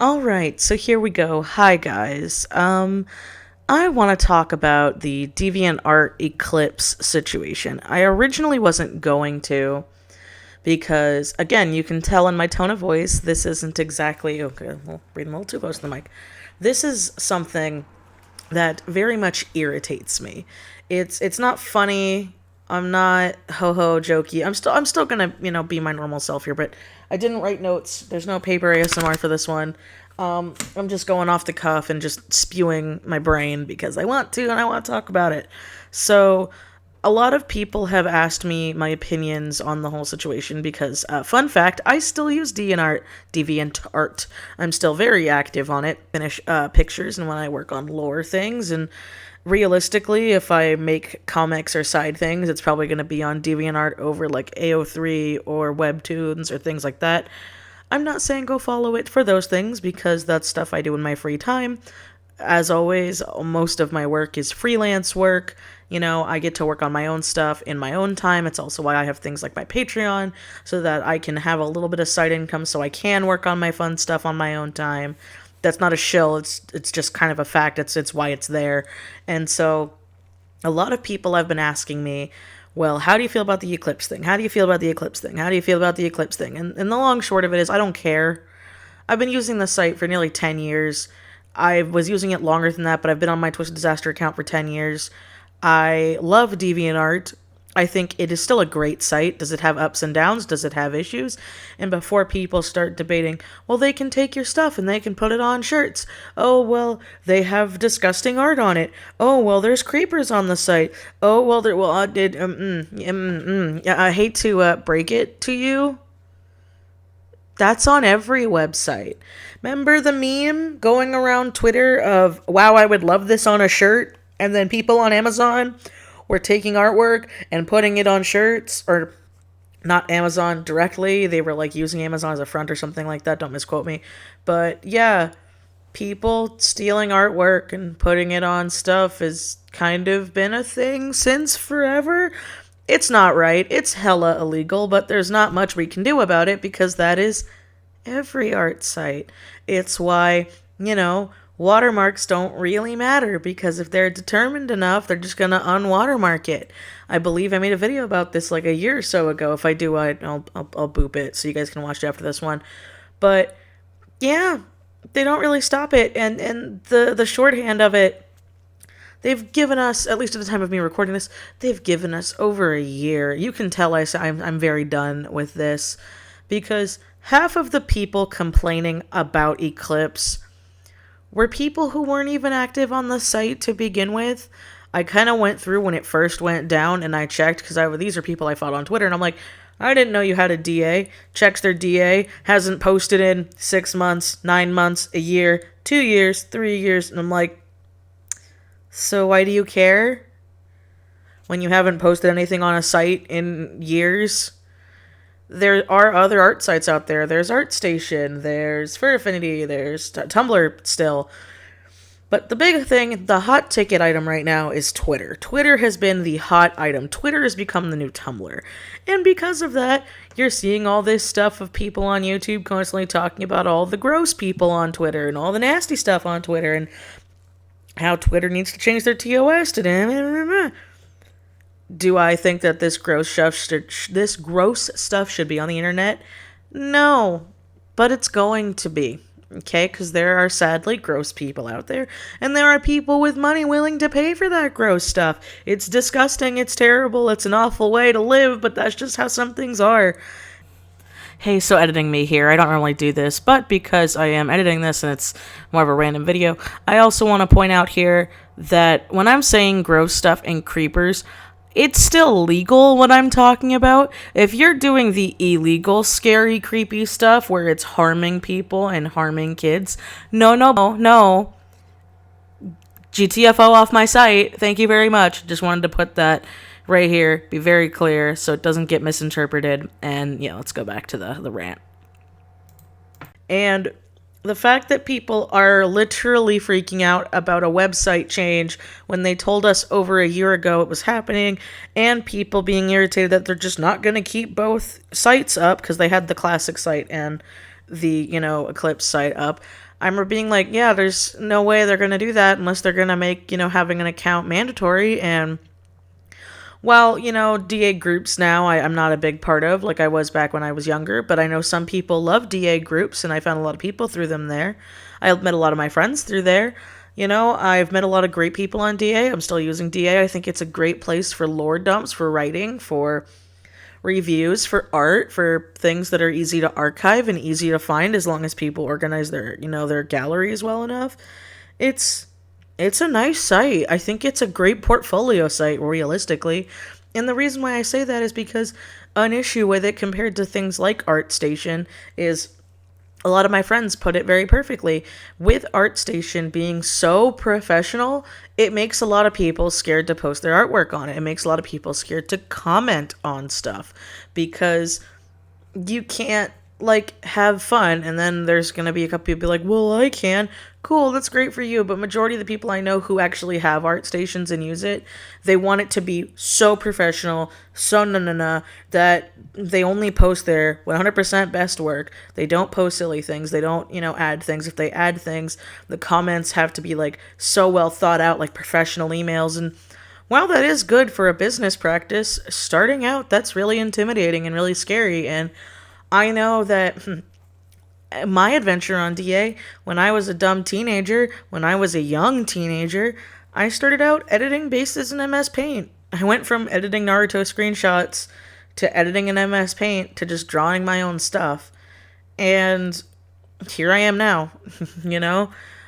All right, so here we go. Hi guys. I want to talk about the DeviantArt Eclipse situation. I originally wasn't going to because again, you can tell in my tone of voice this isn't exactly okay, well, reading a little too close to the mic. This is something that very much irritates me. It's not funny. I'm not ho ho jokey. I'm still gonna be my normal self here, but I didn't write notes. There's no paper ASMR for this one. I'm just going off the cuff and just spewing my brain because I want to and I want to talk about it. So a lot of people have asked me my opinions on the whole situation because, fun fact, I still use DeviantArt. I'm still very active on it. Finish pictures and when I work on lore things. And realistically, if I make comics or side things, it's probably going to be on DeviantArt over like AO3 or Webtoons or things like that. I'm not saying go follow it for those things because that's stuff I do in my free time. As always, most of my work is freelance work. I get to work on my own stuff in my own time. It's also why I have things like my Patreon, so that I can have a little bit of side income so I can work on my fun stuff on my own time. That's not a shill, it's just kind of a fact. It's why it's there. And so a lot of people have been asking me, well, how do you feel about the Eclipse thing? How do you feel about the Eclipse thing? How do you feel about the Eclipse thing? And the long short of it is I don't care. I've been using the site for nearly 10 years. I was using it longer than that, but I've been on my TwistedDisaster account for 10 years. I love DeviantArt. I think it is still a great site. Does it have ups and downs? Does it have issues? And before people start debating, well, they can take your stuff and they can put it on shirts. Oh, well, they have disgusting art on it. Oh, well, there's creepers on the site. Oh, well, I hate to break it to you. That's on every website. Remember the meme going around Twitter of, wow, I would love this on a shirt? And then people on Amazon were taking artwork and putting it on shirts, or not Amazon directly. They were like using Amazon as a front or something like that. Don't misquote me. But yeah, people stealing artwork and putting it on stuff has kind of been a thing since forever. It's not right. It's hella illegal, but there's not much we can do about it because that is every art site. It's why, watermarks don't really matter because if they're determined enough, they're just going to unwatermark it. I believe I made a video about this like a year or so ago. If I do, I'll boop it so you guys can watch it after this one. But yeah, they don't really stop it. And the shorthand of it, they've given us, at least at the time of me recording this, they've given us over a year. You can tell I'm very done with this because half of the people complaining about Eclipse were people who weren't even active on the site to begin with. I kind of went through when it first went down and I checked because these are people I followed on Twitter and I'm like, I didn't know you had a DA. Checks their DA, hasn't posted in 6 months, 9 months, a year, 2 years, 3 years, and I'm like, so why do you care? When you haven't posted anything on a site in years? There are other art sites out there. There's ArtStation, there's Fur Affinity, there's Tumblr still. But the big thing, the hot ticket item right now is Twitter. Twitter has been the hot item. Twitter has become the new Tumblr. And because of that, you're seeing all this stuff of people on YouTube constantly talking about all the gross people on Twitter and all the nasty stuff on Twitter and how Twitter needs to change their TOS to. Do I think that this gross stuff should be on the internet? No, but it's going to be. Okay, because there are sadly gross people out there, and there are people with money willing to pay for that gross stuff. It's disgusting, it's terrible, it's an awful way to live, but that's just how some things are. Hey, so editing me here. I don't normally do this, but because I am editing this and it's more of a random video, I also want to point out here that when I'm saying gross stuff and creepers, it's still legal what I'm talking about. If you're doing the illegal, scary, creepy stuff where it's harming people and harming kids, no. GTFO off my site. Thank you very much. Just wanted to put that right here, be very clear so it doesn't get misinterpreted. And yeah, let's go back to the rant. And the fact that people are literally freaking out about a website change when they told us over a year ago it was happening, and people being irritated that they're just not going to keep both sites up because they had the classic site and the, Eclipse site up, I remember being like, yeah, there's no way they're going to do that unless they're going to make, having an account mandatory. And while, DA groups now, I'm not a big part of, like I was back when I was younger, but I know some people love DA groups, and I found a lot of people through them there. I met a lot of my friends through there. I've met a lot of great people on DA. I'm still using DA. I think it's a great place for lore dumps, for writing, for reviews, for art, for things that are easy to archive and easy to find as long as people organize their galleries well enough. It's it's a nice site. I think it's a great portfolio site, realistically. And the reason why I say that is because an issue with it compared to things like ArtStation is a lot of my friends put it very perfectly. With ArtStation being so professional, it makes a lot of people scared to post their artwork on it. It makes a lot of people scared to comment on stuff because you can't have fun, and then there's gonna be a couple people be like, well, I can. Cool, that's great for you, but majority of the people I know who actually have art stations and use it, they want it to be so professional, so na that they only post their 100% best work. They don't post silly things. They don't add things. If they add things, the comments have to be so well thought out, like professional emails. And while that is good for a business practice, starting out, that's really intimidating and really scary. And I know that my adventure on DA, when I was a dumb teenager, when I was a young teenager, I started out editing bases in MS Paint. I went from editing Naruto screenshots to editing in MS Paint to just drawing my own stuff. And here I am now,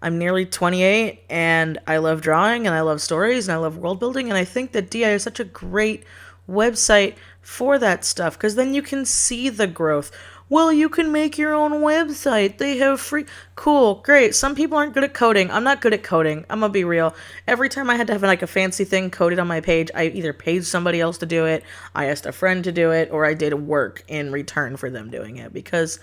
I'm nearly 28 and I love drawing and I love stories and I love world building. And I think that DI is such a great website for that stuff because then you can see the growth. Well, you can make your own website. They have free. Cool, great. Some people aren't good at coding. I'm not good at coding. I'm gonna be real. Every time I had to have a fancy thing coded on my page, I either paid somebody else to do it, I asked a friend to do it, or I did work in return for them doing it because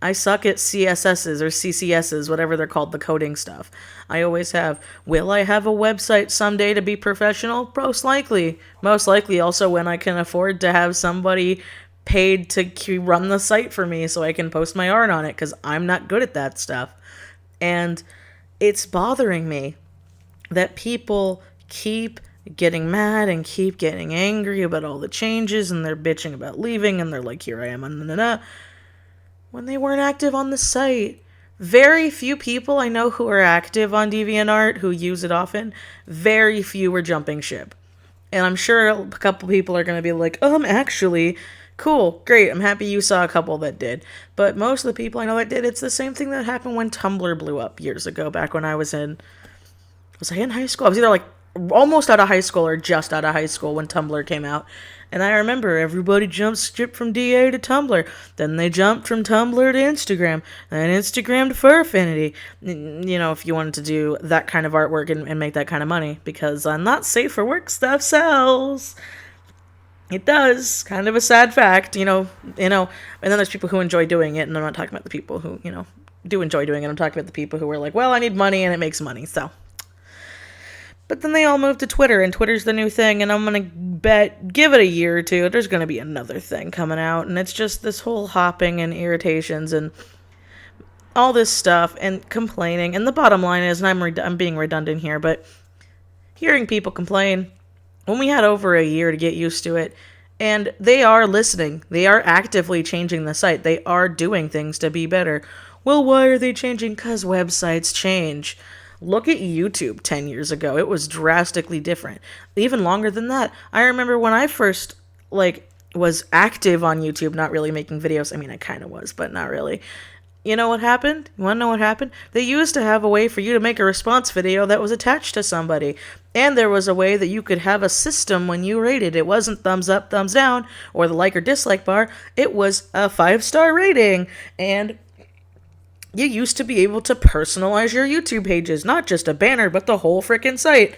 I suck at CSSs or CCSs, whatever they're called, the coding stuff. I always have. Will I have a website someday to be professional? Most likely. Most likely also when I can afford to have somebody paid to run the site for me so I can post my art on it because I'm not good at that stuff. And it's bothering me that people keep getting mad and keep getting angry about all the changes and they're bitching about leaving and they're like, here I am, when they weren't active on the site. Very few people I know who are active on DeviantArt, who use it often, very few were jumping ship. And I'm sure a couple people are going to be like, actually, cool, great, I'm happy you saw a couple that did. But most of the people I know that did, it's the same thing that happened when Tumblr blew up years ago, back when I was in high school? I was either almost out of high school or just out of high school when Tumblr came out. And I remember everybody jumped ship from DA to Tumblr. Then they jumped from Tumblr to Instagram. Then Instagram to Furfinity. If you wanted to do that kind of artwork and make that kind of money. Because not safe for work stuff sells. It does. Kind of a sad fact, And then there's people who enjoy doing it. And I'm not talking about the people who, do enjoy doing it. I'm talking about the people who are like, well, I need money and it makes money. So. But then they all moved to Twitter, and Twitter's the new thing, and I'm going to give it a year or two, there's going to be another thing coming out, and it's just this whole hopping and irritations and all this stuff and complaining. And the bottom line is, and I'm being redundant here, but hearing people complain, when we had over a year to get used to it, and they are listening, they are actively changing the site, they are doing things to be better. Well, why are they changing? 'Cause websites change. Look at YouTube 10 years ago. It was drastically different. Even longer than that. I remember when I first, was active on YouTube, not really making videos. I mean, I kind of was, but not really. You know what happened? You want to know what happened? They used to have a way for you to make a response video that was attached to somebody. And there was a way that you could have a system when you rated. It wasn't thumbs up, thumbs down, or the like or dislike bar. It was a 5-star rating. And you used to be able to personalize your YouTube pages, not just a banner, but the whole frickin' site.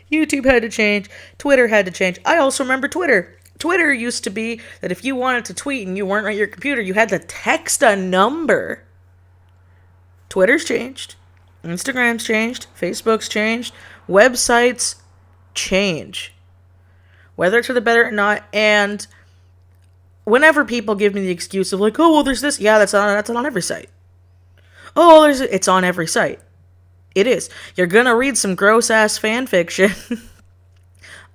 YouTube had to change. Twitter had to change. I also remember Twitter. Twitter used to be that if you wanted to tweet and you weren't at your computer, you had to text a number. Twitter's changed. Instagram's changed. Facebook's changed. Websites change. Whether it's for the better or not, and Whenever people give me the excuse of like, oh, well, there's this. Yeah, that's on every site. Oh, it's on every site. It is. You're going to read some gross ass fan fiction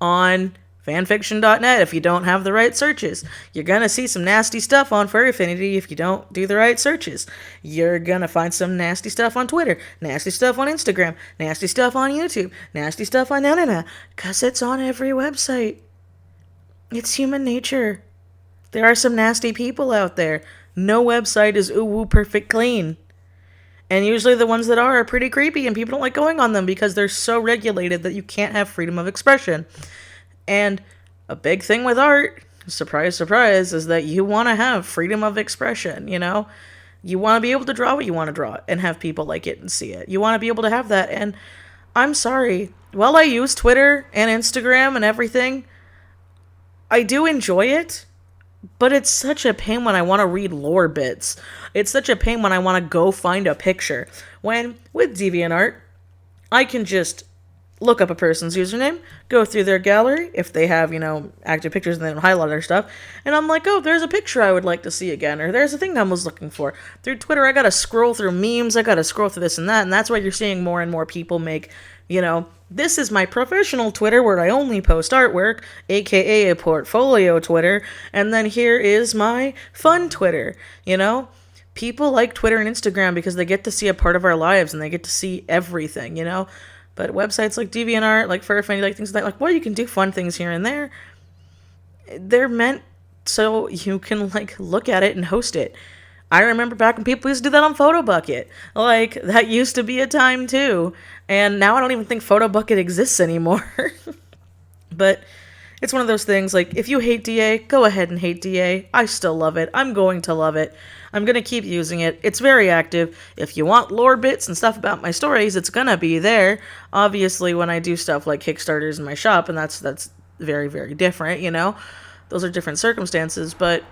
on fanfiction.net if you don't have the right searches. You're going to see some nasty stuff on Fur Affinity if you don't do the right searches. You're going to find some nasty stuff on Twitter, nasty stuff on Instagram, nasty stuff on YouTube, nasty stuff on because it's on every website. It's human nature. There are some nasty people out there. No website is ooh perfect clean. And usually the ones that are pretty creepy and people don't like going on them because they're so regulated that you can't have freedom of expression. And a big thing with art, surprise, surprise, is that you want to have freedom of expression, you know? You want to be able to draw what you want to draw and have people like it and see it. You want to be able to have that. And I'm sorry, while I use Twitter and Instagram and everything, I do enjoy it. But it's such a pain when I want to read lore bits. It's such a pain when I want to go find a picture. When, with DeviantArt, I can just look up a person's username, go through their gallery, if they have, active pictures and they don't highlight their stuff, and I'm like, oh, there's a picture I would like to see again, or there's a thing I was looking for. Through Twitter, I gotta scroll through memes, I gotta scroll through this and that, and that's why you're seeing more and more people make, this is my professional Twitter where I only post artwork, aka a portfolio Twitter, and then here is my fun Twitter, People like Twitter and Instagram because they get to see a part of our lives and they get to see everything, But websites like DeviantArt, like Fur Affinity, like things like that, like, well, you can do fun things here and there. They're meant so you can, look at it and host it. I remember back when people used to do that on PhotoBucket. That used to be a time, too. And now I don't even think PhotoBucket exists anymore. But it's one of those things, if you hate DA, go ahead and hate DA. I still love it. I'm going to love it. I'm going to keep using it. It's very active. If you want lore bits and stuff about my stories, it's going to be there. Obviously, when I do stuff like Kickstarters in my shop, and that's very, very different, Those are different circumstances, but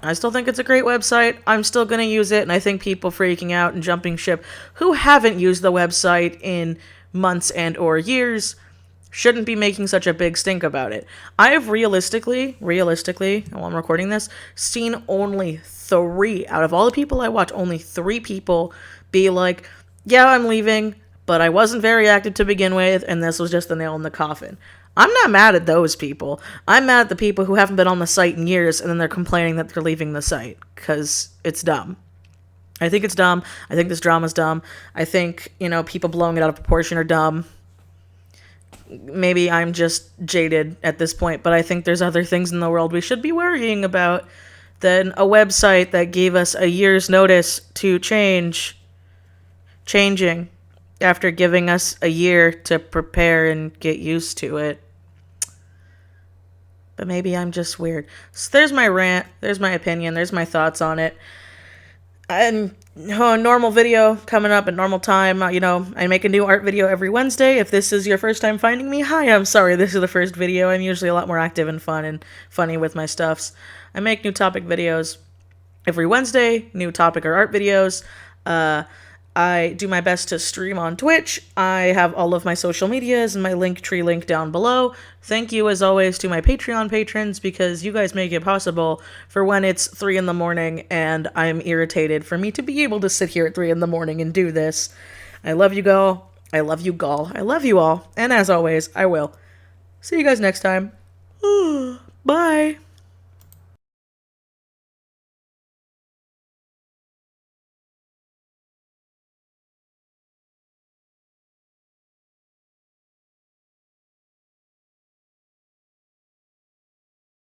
I still think it's a great website. I'm still going to use it, and I think people freaking out and jumping ship who haven't used the website in months and or years shouldn't be making such a big stink about it. I have realistically, while I'm recording this, seen only 3 out of all the people I watch, only 3 people be like, yeah, I'm leaving, but I wasn't very active to begin with, and this was just the nail in the coffin. I'm not mad at those people. I'm mad at the people who haven't been on the site in years, and then they're complaining that they're leaving the site, because it's dumb. I think it's dumb. I think this drama's dumb. I think, people blowing it out of proportion are dumb. Maybe I'm just jaded at this point, but I think there's other things in the world we should be worrying about than a website that gave us a year's notice to changing after giving us a year to prepare and get used to it. But maybe I'm just weird. So there's my rant, there's my opinion, there's my thoughts on it. And normal video coming up at normal time. I make a new art video every Wednesday. If this is your first time finding me, hi, I'm sorry, this is the first video. I'm usually a lot more active and fun and funny with my stuffs. I make new topic videos every Wednesday, new topic or art videos. I do my best to stream on Twitch. I have all of my social medias and my Linktree link down below. Thank you, as always, to my Patreon patrons, because you guys make it possible for when it's 3 in the morning and I'm irritated for me to be able to sit here at 3 in the morning and do this. I love you, Gall. I love you, Gall. I love you all. And as always, I will see you guys next time. Bye.